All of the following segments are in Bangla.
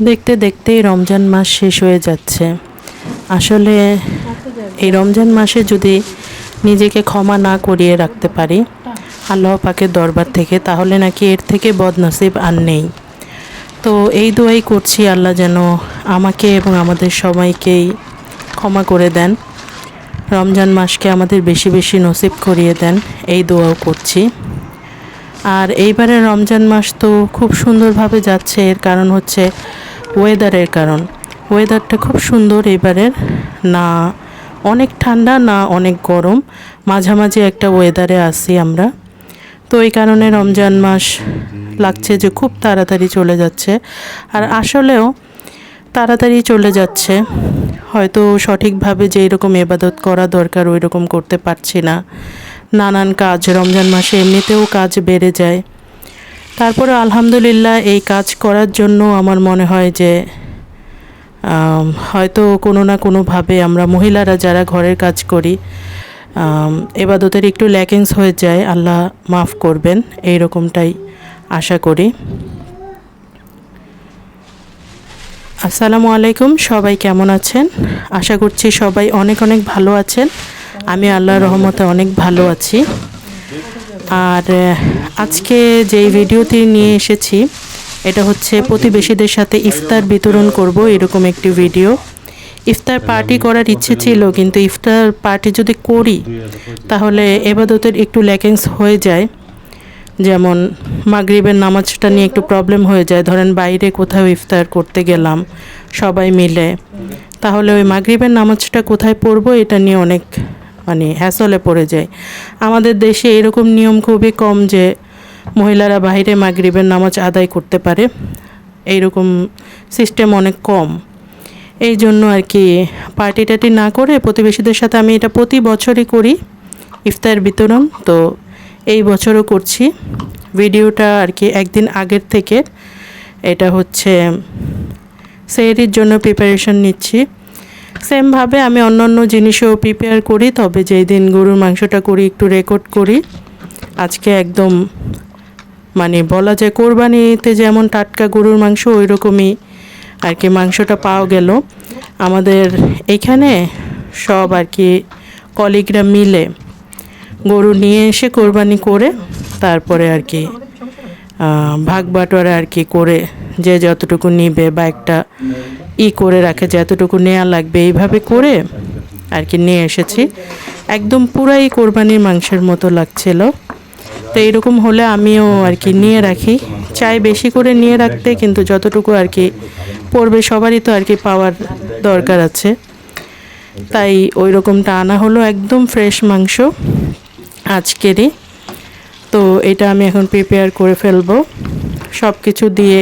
দেখতে দেখতেই রমজান মাস শেষ হয়ে যাচ্ছে। আসলে এই রমজান মাসে যদি নিজেকে ক্ষমা না করিয়ে রাখতে পারি আল্লাহ পাকের দরবার থেকে, তাহলে নাকি এর থেকে বদনসিব আর নেই। তো এই দোয়াই করছি, আল্লাহ যেন আমাকে এবং আমাদের সবাইকেই ক্ষমা করে দেন, রমজান মাসকে আমাদের বেশি বেশি নসিব করিয়ে দেন, এই দোয়াও করছি। আর এইবারে রমজান মাস তো খুব সুন্দরভাবে যাচ্ছে। এর কারণ হচ্ছে ওয়েদারের কারণ। ওয়েদারটা খুব সুন্দর এবারের, না অনেক ঠান্ডা না অনেক গরম, মাঝামাঝি একটা ওয়েদারে আছি আমরা। তো এই কারণে রমজান মাস লাগছে যে খুব তাড়াতাড়ি চলে যাচ্ছে। আর আসলেও তাড়াতাড়ি চলে যাচ্ছে, হয়তো সঠিকভাবে যেই রকম ইবাদত করা দরকার ওই রকম করতে পারছি না। নানান কাজ, রমজান মাসে এমনিতেও কাজ বেড়ে যায়। তারপরে আলহামদুলিল্লাহ এই কাজ করার জন্য আমার মনে হয় যে হয়তো কোনো না কোনোভাবে আমরা মহিলারা যারা ঘরের কাজ করি এবাদতের একটু ল্যাকিংস হয়ে যায়, আল্লাহ মাফ করবেন এই রকমটাই আশা করি। আসসালামু আলাইকুম, সবাই কেমন আছেন? আশা করছি সবাই অনেক অনেক ভালো আছেন। আমি আল্লাহর রহমতে অনেক ভালো আছি। আর আজকে যেই ভিডিওটি নিয়ে এসেছি এটা হচ্ছে প্রতিবেশীদের সাথে ইফতার বিতরণ করব, এরকম একটি ভিডিও। ইফতার পার্টি করার ইচ্ছে ছিল, কিন্তু ইফতার পার্টি যদি করি তাহলে এবাদতের একটু ল্যাকিংস হয়ে যায়। যেমন মাগরিবের নামাজটা নিয়ে একটু প্রবলেম হয়ে যায়। ধরেন বাইরে কোথাও ইফতার করতে গেলাম সবাই মিলে, তাহলে ওই মাগরিবের নামাজটা কোথায় পড়বো এটা নিয়ে অনেক হ্যাসলে পড়ে যায়। আমাদের দেশে এরকম নিয়ম খুবই কম যে মহিলারা বাইরে মাগরিবের নামাজ আদায় করতে পারে, এইরকম সিস্টেম অনেক কম। এই জন্য আর কি পার্টি টার্টি না করে প্রতিবেশীদের সাথে, আমি এটা প্রতি বছরই করি ইফতার বিতরণ, তো এই বছরও করছি। ভিডিওটা আর কি একদিন আগের থেকে, এটা হচ্ছে সেহরির জন্য প্রিপারেশন নিচ্ছি। সেমভাবে আমি অন্য জিনিসও প্রিপেয়ার করি, তবে যেই দিন গরুর মাংসটা করি একটু রেকর্ড করি। আজকে একদম বলা যায় কোরবানিতে যেমন টাটকা গরুর মাংস ওই রকমই আর কি মাংসটা পাওয়া গেল। আমাদের এখানে সব আর কি কলিগরা মিলে গরু নিয়ে এসে কোরবানি করে তারপরে আর কি ভাগ বাটোয়ারা আর কি করে যে যতটুকু নিবে বা একটা করে রাখে যতটুকু নেওয়া লাগবে, এইভাবে করে আর কি নিয়ে এসেছি। একদম পুরাই কোরবানির মাংসের মতো লাগছিল। তো এইরকম হলে আমিও আর কি নিয়ে রাখি, চাই বেশি করে নিয়ে রাখতে, কিন্তু যতটুকু আর কি পড়বে সবারই তো আর কি পাওয়ার দরকার আছে। তাই ওই রকমটা আনা হলো, একদম ফ্রেশ মাংস আজকেরই। তো এটা আমি এখন প্রিপেয়ার করে ফেলবো, সব কিছু দিয়ে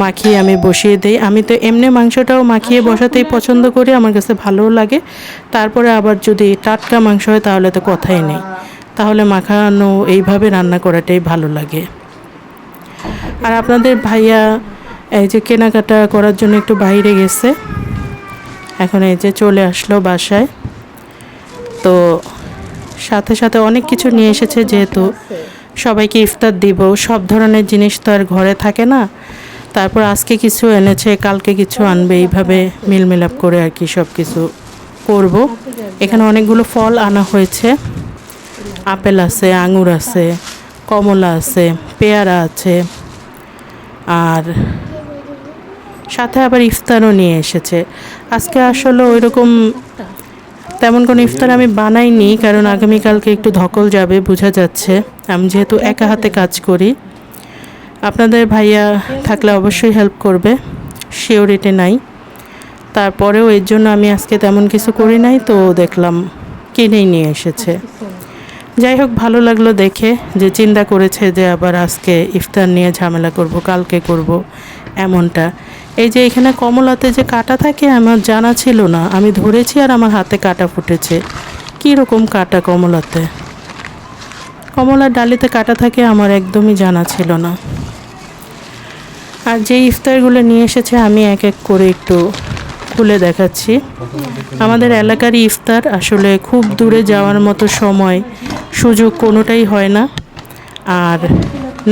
মাখিয়ে আমি বসিয়ে দিই। আমি তো এমনি মাংসটাও মাখিয়ে বসাতেই পছন্দ করি, আমার কাছে ভালোও লাগে। তারপরে আবার যদি টাটকা মাংস হয় তাহলে তো কথাই নেই, তাহলে মাখানো এইভাবে রান্না করাটাই ভালো লাগে। আর আপনাদের ভাইয়া এই যে কেনাকাটা করার জন্য একটু বাইরে গেছে, এখন এই যে চলে আসলো বাসায়। তো সাথে সাথে অনেক কিছু নিয়ে এসেছে, যেহেতু সবাইকে ইফতার দিব, সব ধরনের জিনিস তো আর ঘরে থাকে না। তারপর আজকে কিছু এনেছে, কালকে কিছু আনবে, এইভাবে মিলমিলাপ করে আর কি সব কিছু করব। এখানে অনেকগুলো ফল আনা হয়েছে, আপেল আছে, আঙুর আছে, কমলা আছে, পেয়ারা আছে, আর সাথে আবার ইফতারও নিয়ে এসেছে। আজকে আসলে ওইরকম তেমন কোনো ইফতার আমি বানাইনি, কারণ আগামীকালকে একটু ধকল যাবে বোঝা যাচ্ছে। আমি যেহেতু একা হাতে কাজ করি, আপনাদের ভাইয়া থাকলে অবশ্যই হেল্প করবে, শিওরিটি নাই। তারপরেও এর জন্য আমি আজকে তেমন কিছু করি নাই, তো দেখলাম কিনেই নিয়ে এসেছে। যাই হোক, ভালো লাগলো দেখে যে চিন্তা করেছে যে আবার আজকে ইফতার নিয়ে ঝামেলা করব, কালকে করব এমনটা। এই যে এখানে কমলাতে যে কাঁটা থাকে আমার জানা ছিল না, আমি ধরেছি আর আমার হাতে কাঁটা ফুটেছে। কী রকম কাঁটা কমলাতে, কমলার ডালিতে কাঁটা থাকে আমার একদমই জানা ছিল না। আর যে ইফতারগুলো নিয়ে এসেছে আমি এক এক করে একটু খুলে দেখাচ্ছি। আমাদের এলাকারই ইফতার, আসলে খুব দূরে যাওয়ার মতো সময় সুযোগ কোনোটাই হয় না। আর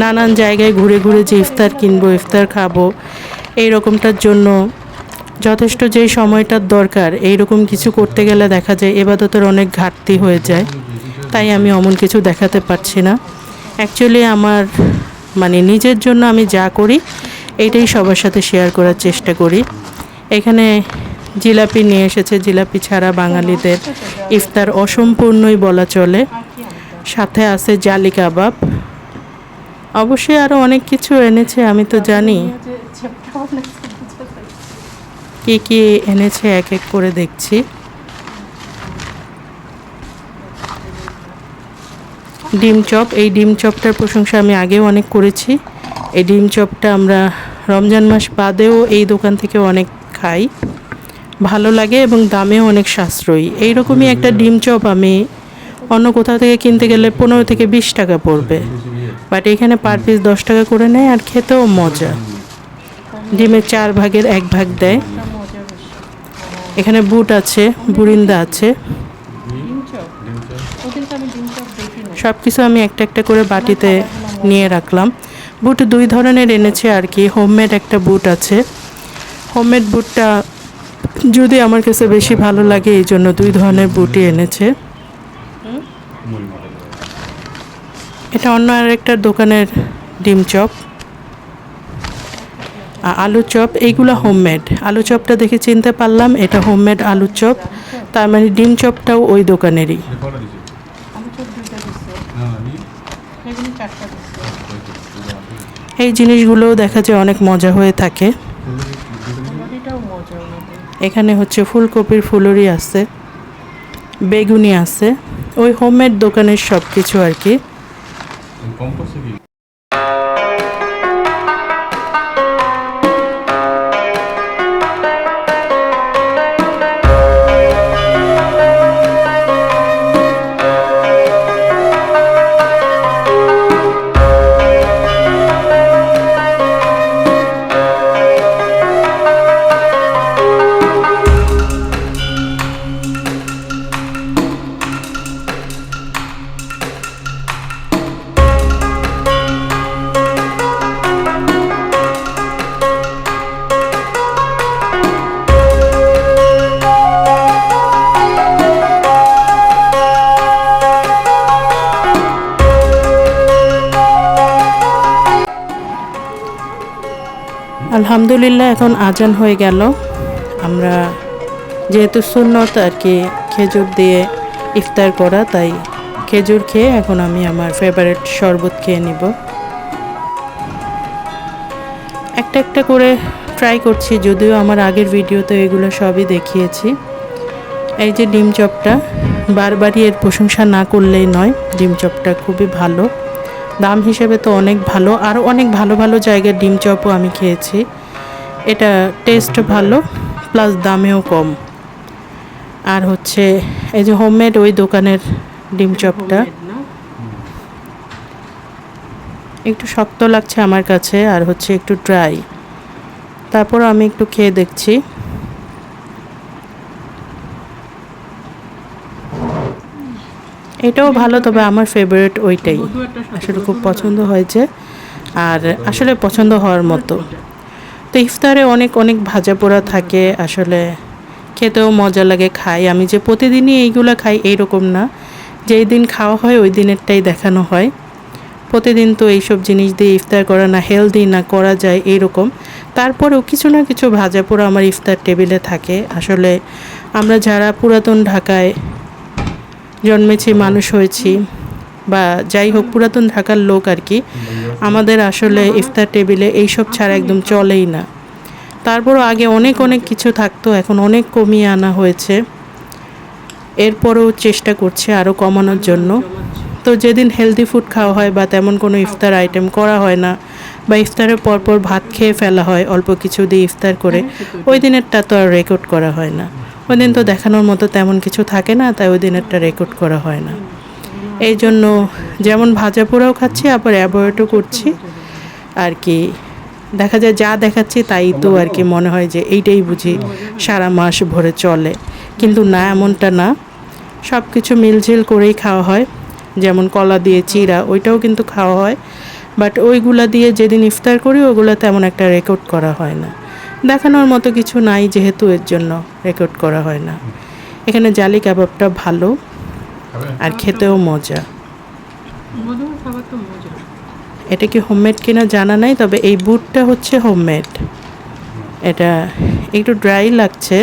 নানান জায়গায় ঘুরে ঘুরে যে ইফতার কিনবো, ইফতার খাবো, এই রকমটার জন্য যথেষ্ট যেই সময়টার দরকার এই রকম কিছু করতে গেলে দেখা যায় এবাদতের অনেক ঘাটতি হয়ে যায়, তাই আমি অমন কিছু দেখাতে পারছি না। অ্যাকচুয়ালি আমার মানে নিজের জন্য আমি যা করি এইটাই সবার সাথে শেয়ার করার চেষ্টা করি। এখানে জিলাপি নিয়ে এসেছে, জিলাপি ছাড়া বাঙালিদের ইফতার অসম্পূর্ণই বলা চলে। সাথে আছে জালি কাবাব, অবশ্যই আরও অনেক কিছু এনেছে, আমি তো জানি কি কি এনেছে এক এক করে দেখছি। ডিম চপ, এই ডিম চপটার প্রশংসা আমি আগেও অনেক করেছি। এই ডিম চপটা আমরা রমজান মাস বাদেও এই দোকান থেকে অনেক খাই, ভালো লাগে এবং দামেও অনেক সাশ্রয়ী। এইরকমই একটা ডিম চপ আমি অন্য কোথাও থেকে কিনতে গেলে 15 থেকে 20 টাকা পড়বে, বাট এখানে পার পিস 10 টাকা করে নেয় আর খেতেও মজা। ডিমের 4 ভাগের 1 ভাগ দেয়। এখানে বুট আছে, বুরিন্দা আছে, সব কিছু আমি একটা একটা করে বাটিতে নিয়ে রাখলাম। বুট 2 ধরনের এনেছে আর কি। হোমমেড একটা বুট আছে, হোমমেড বুটটা যদি আমার কাছে বেশি ভালো লাগে এই জন্য 2 ধরনের বুটই এনেছে। এটা অন্য আরেকটা দোকানের ডিম চপ। আলু চপ, এইগুলো হোমমেড। আলু চপটা দেখে চিনতে পারলাম এটা হোমমেড আলু চপ, তার মানে ডিম চপটাও ওই দোকানেরই। এই জিনিসগুলোও দেখা যায় অনেক মজা হয়ে থাকে। এখানে হচ্ছে ফুলকপির ফুলুরি আছে, বেগুনি আছে, ওই হোমমেড দোকানের সব কিছু আর কি। আলহামদুলিল্লাহ, এখন আজান হয়ে গেল। আমরা যেহেতু সুন্নত আর কি খেজুর দিয়ে ইফতার করা, তাই খেজুর খেয়ে এখন আমি আমার ফেভারিট শরবত খেয়ে নিব। একটা একটা করে ট্রাই করছি, যদিও আমার আগের ভিডিওতে এগুলো সবই দেখিয়েছি। এই যে ডিম চপটা, বারবারই এর প্রশংসা না করলেই নয়। ডিম চপটা খুবই ভালো, দাম হিসেবে তো অনেক ভালো। আরও অনেক ভালো ভালো জায়গার ডিম চপও আমি খেয়েছি, এটা টেস্ট ভালো প্লাস দামেও কম। আর হচ্ছে এই যে হোমমেড ওই দোকানের ডিম চপটা একটু শক্ত লাগছে আমার কাছে, আর হচ্ছে একটু ড্রাই। তারপর আমি একটু খেয়ে দেখছি। এটাও ভালো, তবে আমার ফেভারিট ওইটাই, আসলে খুব পছন্দ হয়েছে আর আসলে পছন্দ হওয়ার মতো। তো ইফতারে অনেক অনেক ভাজা পোড়া থাকে, আসলে খেতেও মজা লাগে, খাই। আমি যে প্রতিদিনই এইগুলো খাই এইরকম না, যেই দিন খাওয়া হয় ওই দিনেরটাই দেখানো হয়। প্রতিদিন তো এইসব জিনিস দিয়ে ইফতার করা না হেলদি না করা যায় এইরকম। তারপরেও কিছু না কিছু ভাজা পোড়া আমার ইফতার টেবিলে থাকে। আসলে আমরা যারা পুরাতন ঢাকায় জন্মেছি, মানুষ হয়েছি, বা যাই হোক পুরাতন ঢাকার লোক আর কি, আমাদের আসলে ইফতার টেবিলে এইসব ছাড়া একদম চলেই না। তারপরও আগে অনেক অনেক কিছু থাকতো, এখন অনেক কমিয়ে আনা হয়েছে। এরপরেও চেষ্টা করছে আরও কমানোর জন্য। তো যেদিন হেলদি ফুড খাওয়া হয় বা তেমন কোনো ইফতার আইটেম করা হয় না, বা ইফতারের পরপর ভাত খেয়ে ফেলা হয় অল্প কিছু দিয়ে ইফতার করে, ওই দিনেরটা তো আর রেকর্ড করা হয় না। ওই দিন তো দেখানোর মতো তেমন কিছু থাকে না, তাই ওই দিনেরটা রেকর্ড করা হয় না। এই জন্য যেমন ভাজা পোড়াও খাচ্ছি, আবার অ্যাভয়েডও করছি আর কি। দেখা যায় যা দেখাচ্ছি তাই তো আর কি মনে হয় যে এইটাই বুঝি সারা মাস ভরে চলে, কিন্তু না, এমনটা না। সব কিছু মিলঝিল করেই খাওয়া হয়। যেমন কলা দিয়ে চিড়া, ওইটাও কিন্তু খাওয়া হয়, বাট ওইগুলা দিয়ে যেদিন ইফতার করি ওগুলো তেমন একটা রেকর্ড করা হয় না, দেখানোর মতো কিছু নাই যেহেতু এর জন্য রেকর্ড করা হয় না। এখানে জালি কাবাবটা ভালো আর খেতেও মজা। এটা কি হোমমেড কিনা জানা নাই, তবে এই বুটটা হচ্ছে হোমমেড। এটা একটু ড্রাই লাগছে,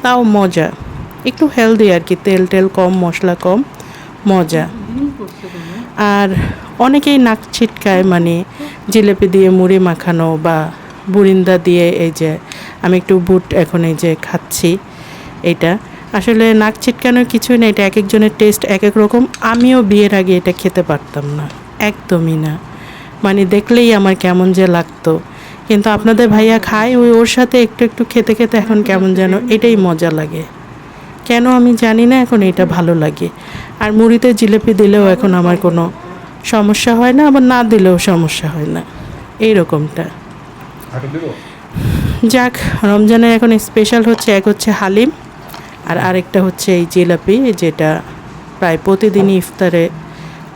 তাও মজা, একটু হেলদি আর কি, তেল টেল কম, মশলা কম, মজা। আর অনেকেই নাক ছিটকায়, মানে জিলেপি দিয়ে মুড়ি মাখানো বা বুরিন্দা দিয়ে। এই যে আমি একটু বুট এখন এই যে খাচ্ছি, এটা আসলে নাক ছিটকানোর কিছুই না, এটা এক একজনের টেস্ট এক এক রকম। আমিও বিয়ের আগে এটা খেতে পারতাম না, একদমই না, মানে দেখলেই আমার কেমন যে লাগতো। কিন্তু আপনাদের ভাইয়া খায়, ওর সাথে একটু একটু খেতে খেতে এখন কেমন যেন এটাই মজা লাগে, কেন আমি জানি না, এখন এটা ভালো লাগে। আর মুড়িতে জিলেপি দিলেও এখন আমার কোনো সমস্যা হয় না, আবার না দিলেও সমস্যা হয় না, এইরকমটা। যাক, রমজানের এখন স্পেশাল হচ্ছে, এক হচ্ছে হালিম আর আরেকটা হচ্ছে এই জিলাপি, যেটা প্রায় প্রতিদিনই ইফতারে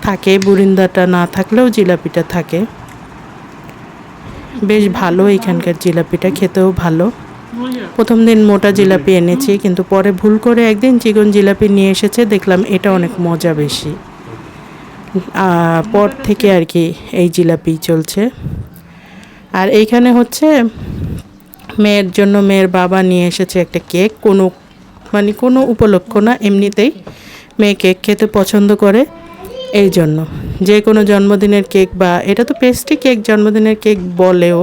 থাকে। বুরিন্দাটা না থাকলেও জিলাপিটা থাকে। বেশ ভালো এখানকার জিলাপিটা, খেতেও ভালো। প্রথম দিন মোটা জিলাপি এনেছি, কিন্তু পরে ভুল করে একদিন চিকন জিলাপি নিয়ে এসেছে, দেখলাম এটা অনেক মজা বেশি। পর থেকে আর কি এই জিলাপি চলছে। আর এইখানে হচ্ছে মেয়ের জন্য মেয়ের বাবা নিয়ে এসেছে একটা কেক, কোনো উপলক্ষ না, এমনিতেই মেয়ে কেক খেতে পছন্দ করে। এই জন্য যে কোনো জন্মদিনের কেক, বা এটা তো পেস্ট্রি কেক, জন্মদিনের কেক বলেও,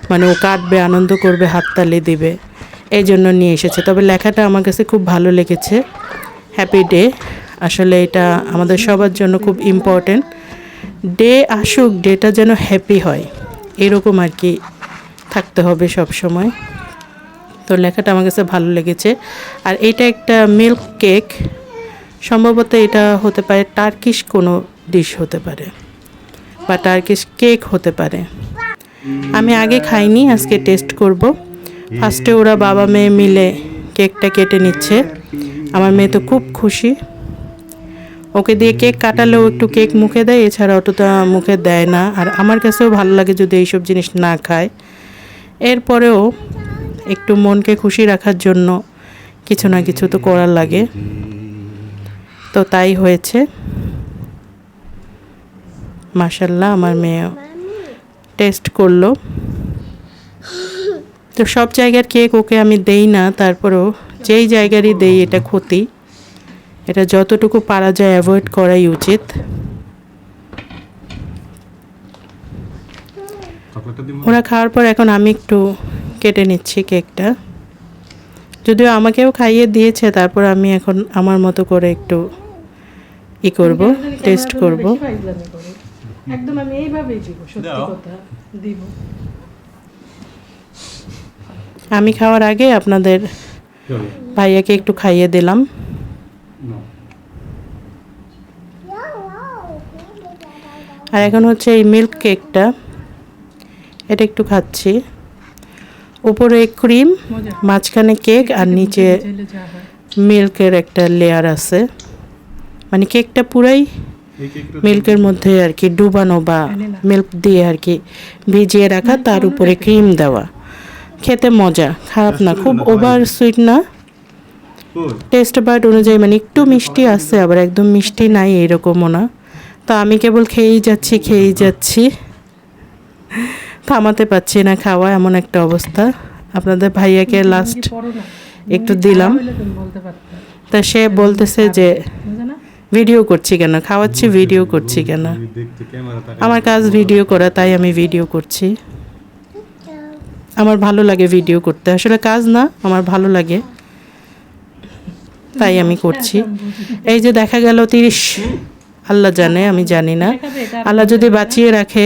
মানে ও কাটবে, আনন্দ করবে, হাততালি দিবে, এই জন্য নিয়ে এসেছে। তবে লেখাটা আমার কাছে খুব ভালো লেগেছে, হ্যাপি ডে। আসলে এটা আমাদের সবার জন্য খুব ইম্পর্টেন্ট। ডে আসুক, ডেটা যেন হ্যাপি হয়, এরকম আর কি থাকতে হবে সব সময়। তো লেখাটা আমার কাছে ভালো লেগেছে। আর এটা একটা মিল্ক কেক, সম্ভবত এটা হতে পারে টার্কিশ কোনো ডিশ হতে পারে, বা টার্কিশ কেক হতে পারে। আমি আগে খাইনি, আজকে টেস্ট করব। ফার্স্টে ওরা বাবা মেয়ে মিলে কেকটা কেটে নিচ্ছে। আমার মেয়ে তো খুব খুশি, ওকে দিয়ে কেক কাটালেও একটু কেক মুখে দেয়, এছাড়া অতটা মুখে দেয় না। আর আমার কাছেও ভালো লাগে যদি এইসব জিনিস না খায়। এরপরেও একটু মনকে খুশি রাখার জন্য কিছু না কিছু তো করার লাগে, তো তাই হয়েছে। মাশাল্লাহ, আমার মেয়ে টেস্ট করলো। তো সব জায়গার কেক ওকে আমি দেই না, তারপরেও যেই জায়গারই দেই এটা ক্ষতি, এটা যতটুকু পারা যায় অ্যাভয়েড করাই উচিত। ওরা খাওয়ার পর এখন আমি একটু কেটে নিচ্ছি কেকটা, যদিও আমাকেও খাইয়ে দিয়েছে, তারপর আমি এখন আমার মতো করে একটু করব, টেস্ট করব। একদম আমি এইভাবেই দিব, সত্যি কথা দিব। আমি খাওয়ার আগে আপনাদের ভাইয়াকে একটু খাইয়ে দিলাম। আর এখন হচ্ছে এই মিল্ক কেকটা, এটা একটু খাচ্ছি। উপরে ক্রিম, মাঝখানে কেক, আর নিচে মিল্কের একটা লেয়ার আছে, মানে কেকটা পুরাই মিল্কের মধ্যে আর কি ডুবানো, বা মিল্ক দিয়ে আর কি ভিজিয়ে রাখা, তার উপরে ক্রিম দেওয়া। খেতে মজা, খারাপ না, খুব ওভার সুইট না, টেস্ট বাট অনুযায়ী, মানে একটু মিষ্টি আছে, আবার একদম মিষ্টি নাই এরকমও না। তো আমি কেবল খেয়েই যাচ্ছি, থামাতে পারছি না খাওয়া, এমন একটা অবস্থা। আপনাদের ভাইয়াকে লাস্ট একটু দিলাম, তা সে বলতেছে যে ভিডিও করছি কেন, খাওয়াচ্ছি ভিডিও করছি কেন। আমার কাজ ভিডিও করা, তাই আমি ভিডিও করছি। আমার ভালো লাগে ভিডিও করতে, আসলে কাজ না, আমার ভালো লাগে, তাই আমি করছি। এই যে দেখা গেল 30, আল্লাহ জানে, আমি জানি না, আল্লাহ যদি বাঁচিয়ে রাখে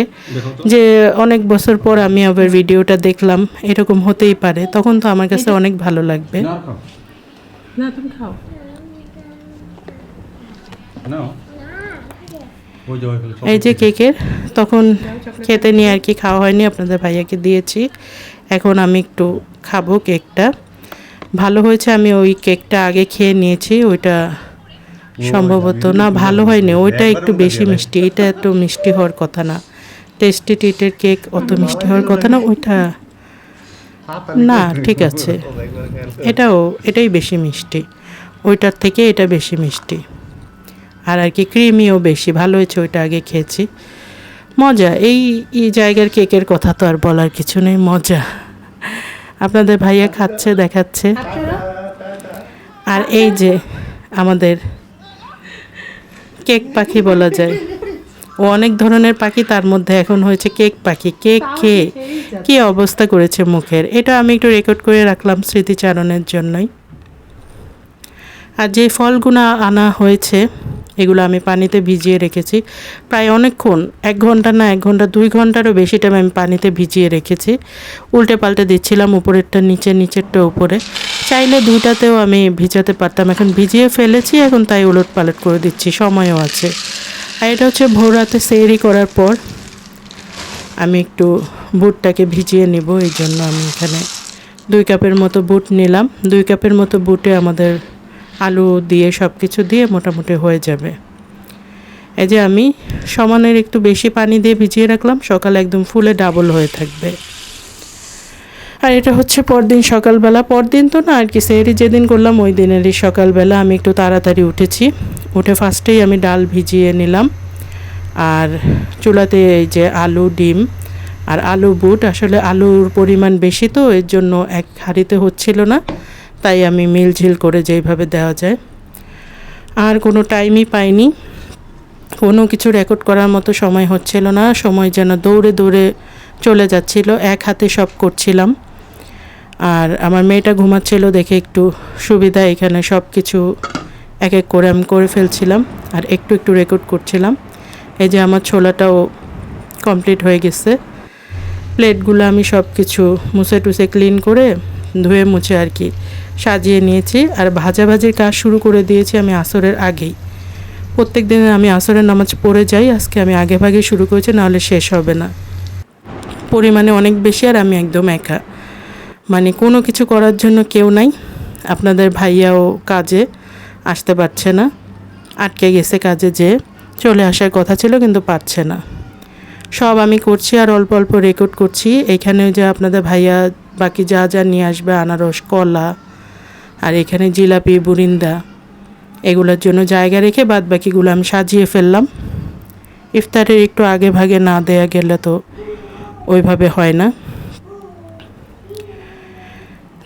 যে অনেক বছর পর আমি আবার ভিডিওটা দেখলাম, এরকম হতেই পারে, তখন তো আমার কাছে অনেক ভালো লাগবে। না তুমি খাও না। এই যে কেকের তখন খেতে নিয়ে আর কি খাওয়া হয়নি, আপনাদের ভাইয়াকে দিয়েছি। এখন আমি একটু খাবো কেকটা। ভালো হয়েছে আমি ওই কেকটা আগে খেয়ে নিয়েছি, ওইটা সম্ভবত না, ভালো হয়নি, ওইটা একটু বেশি মিষ্টি, এটা এত মিষ্টি হওয়ার কথা না। টেস্টি ট্রিটের কেক অত মিষ্টি হওয়ার কথা না, ওইটা না, ঠিক আছে। এটাই বেশি মিষ্টি, ওইটার থেকে এটা বেশি মিষ্টি। আর কি ক্রিমিও বেশি, ভালো হয়েছে, ওইটা আগে খেয়েছি। মজা, এই জায়গার কেকের কথা তো আর বলার কিছু নেই, মজা। আপনাদের ভাইয়া খাচ্ছে, দেখাচ্ছে। আর এই যে আমাদের কেক পাখি বলা যায়, ও অনেক ধরনের পাখি, তার মধ্যে এখন হয়েছে কেক পাখি। কেক খেয়ে কী অবস্থা করেছে মুখের, এটা আমি একটু রেকর্ড করে রাখলাম স্মৃতিচারণের জন্যই। আর যে ফলগুলো আনা হয়েছে এগুলো আমি পানিতে ভিজিয়ে রেখেছি প্রায় অনেকক্ষণ, 1 ঘন্টা না, 1 ঘন্টা 2 ঘন্টারও বেশি টাইম আমি পানিতে ভিজিয়ে রেখেছি। উল্টে পাল্টে দিচ্ছিলাম, উপরেরটা নিচে, নিচেরটা উপরে। চাইলে দুইটাতেও আমি ভিজাতে পারতাম, এখন ভিজিয়ে ফেলেছি, এখন তাই উলট পালট করে দিচ্ছি, সময়ও আছে। আর এটা হচ্ছে ভোর রাতে সেহরি করার পর আমি একটু বুটটাকে ভিজিয়ে নিব, এই জন্য আমি এখানে 2 কাপের মতো বুট নিলাম। 2 কাপের মতো বুটে আমাদের আলু দিয়ে সব কিছু দিয়ে মোটামুটি হয়ে যাবে। এই যে আমি সমানের একটু বেশি পানি দিয়ে ভিজিয়ে রাখলাম, সকালে একদম ফুলে ডাবল হয়ে থাকবে। আর এটা হচ্ছে পরদিন সকালবেলা, পরদিন তো না আর কি, সেহরি যেদিন করলাম ওই দিনেরই সকালবেলা আমি একটু তাড়াতাড়ি উঠেছি। উঠে ফার্স্টেই আমি ডাল ভিজিয়ে নিলাম, আর চুলাতে এই যে আলু, ডিম আর আলু বুট, আসলে আলুর পরিমাণ বেশি তো এর জন্য এক হাঁড়িতে হচ্ছিল না, তাই আমি মিলঝিল করে যেইভাবে দেওয়া যায়। আর কোনো টাইমই পাইনি, কোনো কিছু রেকর্ড করার মতো সময় হচ্ছিল না, সময় যেন দৌড়ে দৌড়ে চলে যাচ্ছিল, এক হাতে সব করছিলাম। আর আমার মেয়েটা ঘুমাচ্ছিল দেখে একটু সুবিধা, এখানে সব কিছু এক এক করে আমি করে ফেলছিলাম আর একটু একটু রেকর্ড করছিলাম। এই যে আমার ছোলাটাও কমপ্লিট হয়ে গেছে। প্লেটগুলো আমি সব কিছু মুছে টুছে ক্লিন করে ধুয়ে মুছে আর কি সাজিয়ে নিয়েছি। আর ভাজাভাজির কাজ শুরু করে দিয়েছি আমি আসরের আগেই। প্রত্যেক দিন আমি আসরের নামাজ পড়ে যাই, আজকে আমি আগে ভাগে শুরু করেছি, নাহলে শেষ হবে না। পরিমাণে অনেক বেশি, আর আমি একদম একা, মানে কোনো কিছু করার জন্য কেউ নাই। আপনাদের ভাইয়াও কাজে আসতে পারছে না, আটকে গেছে কাজে, যে চলে আসার কথা ছিল কিন্তু পারছে না। সব আমি করছি আর অল্প অল্প রেকর্ড করছি। এখানে যে আপনাদের ভাইয়া বাকি যা যা নিয়ে আসবে, আনারস, কলা, আর এখানে জিলাপি, বুরিন্দা, এগুলোর জন্য জায়গা রেখে বাদ বাকিগুলো আমি সাজিয়ে ফেললাম। ইফতারের একটু আগে ভাগে না দেয়া গেলে তো ওইভাবে হয় না।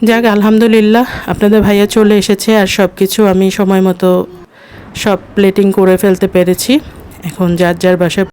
যাক, আলহামদুলিল্লাহ আপনাদের ভাইয়া চলে এসেছে, আর সব কিছু আমি সময় মতো সব প্লেটিং করে ফেলতে পেরেছি। এখন যার যার বাসায়